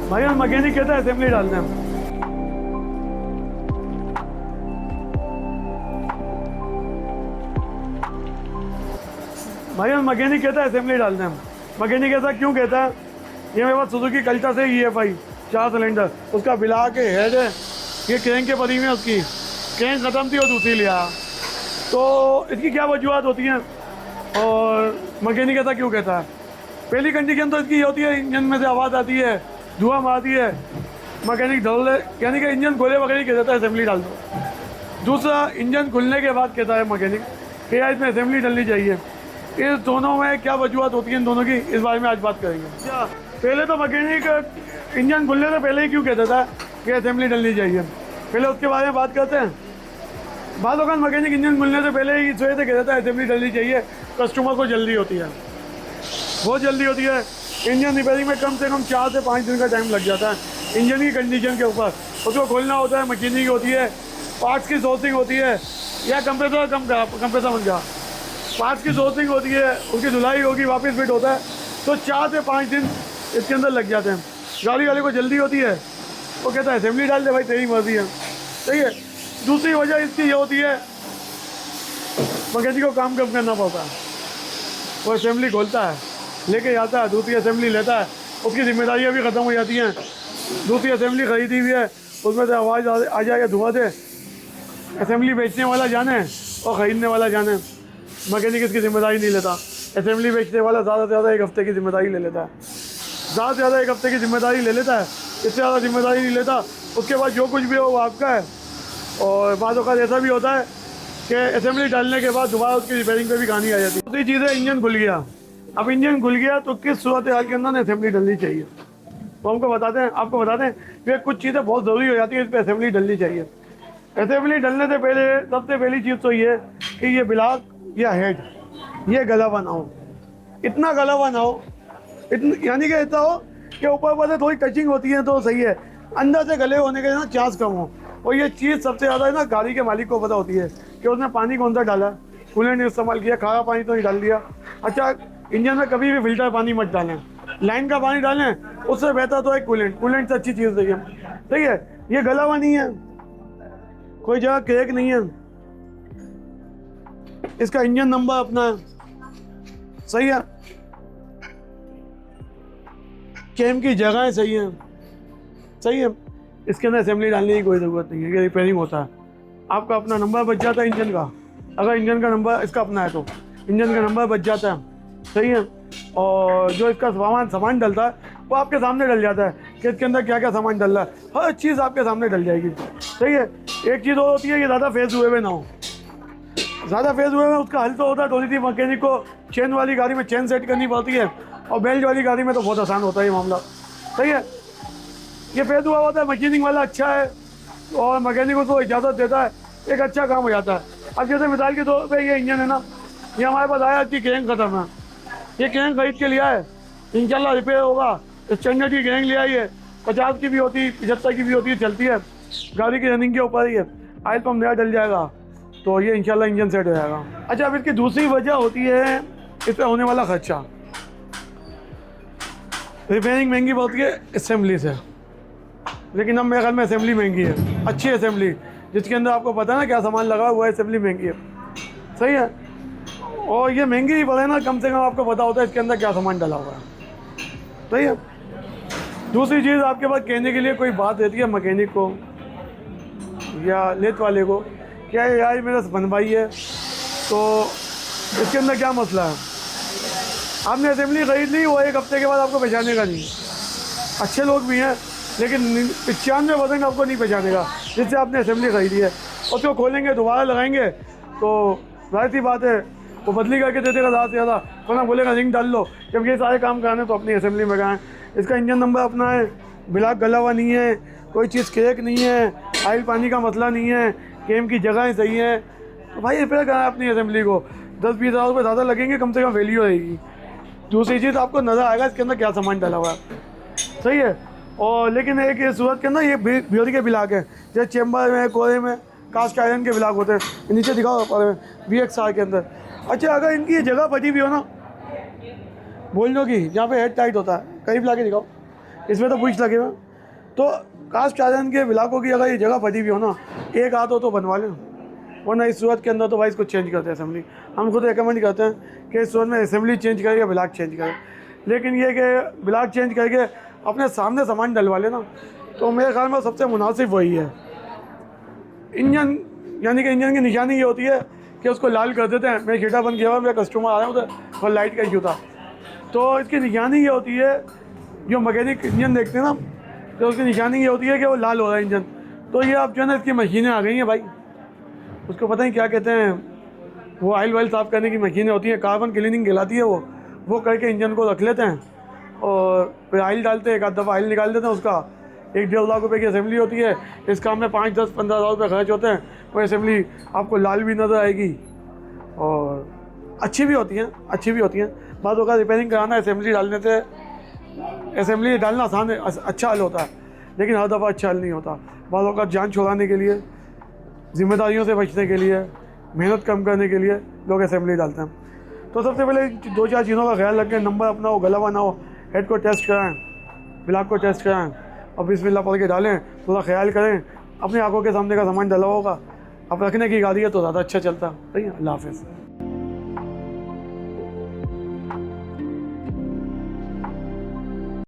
भाई और मैकेनिक कहता है असेंबली डालना है। भाई और मैकेनिक कहता है असेंबली डालना है। मैकेनिक ऐसा क्यों कहता है? ये मेरे पास सुजुकी कल्टा से EFI 4 सिलेंडर, उसका बिला के हेड है, ये क्रैंक के परी में उसकी क्रैंक ख़त्म थी और दूसरी लिया, तो इसकी क्या वजूहत होती हैं और मैकेनिक ऐसा क्यों कहता है? पहली कंडीशन तो इसकी ये होती है, इंजन में से आवाज़ आती है, धुआं मारती है, मैकेनिक ढल यानी कि इंजन खोले वगैरह कह देता है असेंबली डाल दो। दूसरा, इंजन खुलने के बाद कहता है मैकेनिक कि यार इसमें असेंबली डलनी चाहिए। इस दोनों में क्या वजूहत होती है इन दोनों की, इस बारे में आज बात करेंगे। क्या पहले तो मैकेनिक इंजन खुलने से पहले ही क्यों कहता था कि असेंबली डलनी चाहिए, पहले उसके बारे में बात करते हैं। बाद वक्त मैकेनिक इंजन खुलने से पहले ही सोए से कहता है असेंबली डलनी चाहिए, कस्टमर को जल्दी होती है, बहुत जल्दी होती है। इंजन रिपेयरिंग में कम से कम 4 से 5 दिन का टाइम लग जाता है इंजन की कंडीशन के ऊपर। उसको खोलना होता है, मशीनिंग होती है, पार्ट्स की सोर्सिंग होती है, या कंप्रेसर बन गया, पार्ट्स की सोर्सिंग होती है, उसकी धुलाई होगी, वापस फिट होता है, तो 4 से 5 दिन इसके अंदर लग जाते हैं। गाड़ी वाले को जल्दी होती है, वो कहता है असेंबली डाल दे भाई, तेरी मर्जी है, सही है। दूसरी वजह इसकी ये होती है, मैकेनिक को काम कम करना पड़ता है। वो असेंबली खोलता है, लेके जाता है, दूसरी असेंबली लेता है, उसकी जिम्मेदारियाँ भी ख़त्म हो जाती हैं। दूसरी असेंबली ख़रीदी हुई है, उसमें से आवाज़ आ जाए, धुआं दे, असेंबली बेचने वाला जाने और ख़रीदने वाला जाने, मैकेनिक इसकी जिम्मेदारी नहीं लेता। असेंबली बेचने वाला ज़्यादा से ज़्यादा 1 हफ़्ते की जिम्मेदारी ले लेता है, ज़्यादा से ज़्यादा 1 हफ़्ते की जिम्मेदारी ले लेता है, इससे ज़्यादा जिम्मेदारी नहीं लेता। उसके बाद जो कुछ भी हो वो आपका है। और बाद वक़्त ऐसा भी होता है कि असेंबली डालने के बाद दोबारा उसकी रिपेयरिंग पे भी कहानी आ जाती है। दूसरी चीज़ है, इंजन खुल गया। अब इंजन खुल गया तो किस सूरत हाल के अंदर असेंबली डलनी चाहिए, तो हमको बताते हैं, आपको बताते हैं कि कुछ चीज़ें बहुत ज़रूरी हो जाती है, इस पर असेंबली डलनी चाहिए। असेंबली डलने से पहले सबसे पहली चीज़ तो ये कि ये ब्लॉक या हेड ये गला हुआ ना हो, इतना गला हुआ ना हो, यानी कि ऐसा हो कि ऊपर से थोड़ी टचिंग होती है तो सही है, अंदर से गले होने के ना चांस कम हो। और ये चीज़ सबसे ज़्यादा है ना गाड़ी के मालिक को पता होती है कि उसने पानी कौन सा डाला, कूलेंट इस्तेमाल किया, खारा पानी तो नहीं डाल दिया। अच्छा, इंजन में कभी भी फिल्टर पानी मत डालें, लाइन का पानी डालें, उससे बेहतर तो है कूलेंट से अच्छी चीज़ नहीं है, सही है। ये गला हुआ नहीं है, कोई जगह क्रैक नहीं है, इसका इंजन नंबर अपना है, सही है, कैम की जगह सही है, सही है। इसके अंदर असेंबली डालने की कोई ज़रूरत नहीं है, ये रिपेयरिंग होता है, आपका अपना नंबर बच जाता है इंजन का। अगर इंजन का नंबर इसका अपना है तो इंजन का नंबर बच जाता है, सही है। और जो इसका सामान डलता है वो आपके सामने डल जाता है कि इसके अंदर क्या क्या सामान डल रहा है, हर चीज़ आपके सामने डल जाएगी, सही है। एक चीज़ और होती है कि ज़्यादा फेस हुए हुए ना हो, ज़्यादा फेस हुए में उसका हल तो होता है, थोड़ी सी मैकेनिक को चेन वाली गाड़ी में चेन सेट करनी पड़ती है, और बेल्ट वाली गाड़ी में तो बहुत आसान होता है ये मामला, सही है। ये फेस हुआ होता है, मशीनिंग वाला अच्छा है और मैकेनिक को इजाज़त देता है, एक अच्छा काम हो जाता है। अब जैसे मिसाल के तौर पे ये इंजन है ना, ये हमारे पास आया, इसकी क्रैंक ख़त्म है, ये क्रैंक खरीद के लिया है, इंशाल्लाह रिपेयर होगा। स्टैंडर्ड की क्रैंक ले आई है, 50 की भी होती है, 75 की भी होती है, चलती है, गाड़ी की रनिंग के ऊपर ही है। ऑयल पंप नया डल जाएगा तो ये इंशाल्लाह इंजन सेट हो जाएगा। अच्छा, अब इसकी दूसरी वजह होती है इस पर होने वाला खर्चा। रिपेयरिंग महंगी पड़ती है असेंबली से, लेकिन अब मेरे ख्याल में असेंबली महंगी है, अच्छी असेंबली जिसके अंदर आपको पता है ना क्या सामान लगा हुआ है, असेंबली महंगी है, सही है। और ये महंगी ही पड़े ना, कम से कम आपको पता होता है इसके अंदर क्या सामान डला हुआ है, सही है। दूसरी चीज़, आपके पास कहने के लिए कोई बात रहती है मैकेनिक को या लेथ वाले को, क्या है यार मेरा बनवाई है तो इसके अंदर क्या मसला है। आपने असेंबली खरीद ली, वो 1 हफ़्ते के बाद आपको पहचाने का नहीं। अच्छे लोग भी हैं लेकिन 95% आपको नहीं पहचानेगा जिससे आपने असेंबली खरीदी है। उसको खोलेंगे, दोबारा लगाएंगे तो जाहिर सी बात है वो बदली करके दे देगा ज़्यादा से ज़्यादा, वरना बोलेगा रिंग डाल लो। जब ये सारे काम कराने तो अपनी असेंबली में कराएँ। इसका इंजन नंबर अपना है, ब्लॉक गला हुआ नहीं है, कोई चीज़ क्रैक नहीं है, ऑयल पानी का मसला नहीं है, कैम की जगह सही है, तो भाई रिपेयर कराएं अपनी असेंबली को। 10-20 हज़ार रुपये ज़्यादा लगेंगे, कम से कम वैल्यू रहेगी। दूसरी चीज़, आपको नज़र आएगा इसके अंदर क्या सामान डाला हुआ है, सही है। और लेकिन एक ये सूरत के अंदर ये ब्योरी के ब्लॉक है, जैसे चैम्बर में, कोरे में कास्ट आयरन के ब्लॉक होते हैं, नीचे दिखाओ पर VXR के अंदर। अच्छा, अगर इनकी ये जगह बची हुई हो ना बोल्टों की, जहाँ पे हेड टाइट होता है, करीब ला के दिखाओ, इसमें तो बुश लगे हुए हैं। तो कास्ट आयरन के ब्लॉकों की अगर ये जगह फटी भी हो ना, एक हाथ हो तो बनवा लें, वरना इस सूरत के अंदर तो भाई इसको चेंज करते हैं असेंबली। हम खुद रिकमेंड करते हैं कि इस सूरत में असेंबली चेंज करके ब्लॉक चेंज करें। लेकिन ये कि ब्लॉक चेंज करके अपने सामने सामान डलवा लेना, तो मेरे ख्याल में सबसे मुनासिब वही है। इंजन यानी कि इंजन की निशानी ये होती है कि उसको लाल कर देते हैं। मेरा हीटर बंद किया हुआ, मेरा कस्टमर आ रहा है उधर और लाइट का इशू था, तो इसकी निशानी ये होती है, जो मैकेनिक इंजन देखते हैं ना, तो उसकी निशानी ये होती है कि वो लाल हो रहा है इंजन। तो ये अब जो है ना, इसकी मशीनें आ गई हैं भाई, उसको पता ही क्या कहते हैं, वो ऑयल वाइल साफ़ करने की मशीनें होती हैं, कार्बन क्लीनिंग कहलाती है वो करके इंजन को रख लेते हैं और फिर ऑयल डालते हैं, एक आध दफ़ा ऑयल निकाल देते हैं। उसका 1-1.5 लाख रुपए की असेंबली होती है। इस काम में 5, 10, 15 हज़ार रुपये खर्च होते हैं। वो असेंबली आपको लाल भी नज़र आएगी और अच्छी भी होती हैं, बाद होगा रिपेयरिंग कराना असेंबली डालने से। असेंबली डालना आसान है, अच्छा हल होता है, लेकिन हर दफ़ा अच्छा हल नहीं होता। बाद होगा जान छुड़ाने के लिए, जिम्मेदारियों से बचने के लिए, मेहनत कम करने के लिए लोग असेंबली डालते हैं। तो सबसे पहले 2-4 चीज़ों का ख्याल रखें, नंबर अपना हो, गला ना हो, हेड को टेस्ट कराएं, ब्लॉक को टेस्ट कराएं और बिस्मिल्लाह पढ़ के डालें। थोड़ा ख्याल करें, अपनी आंखों के सामने का सामान डला होगा, अब रखने की गाड़ी है तो ज़्यादा अच्छा चलता है। सही है, अल्लाह हाफ़िज़।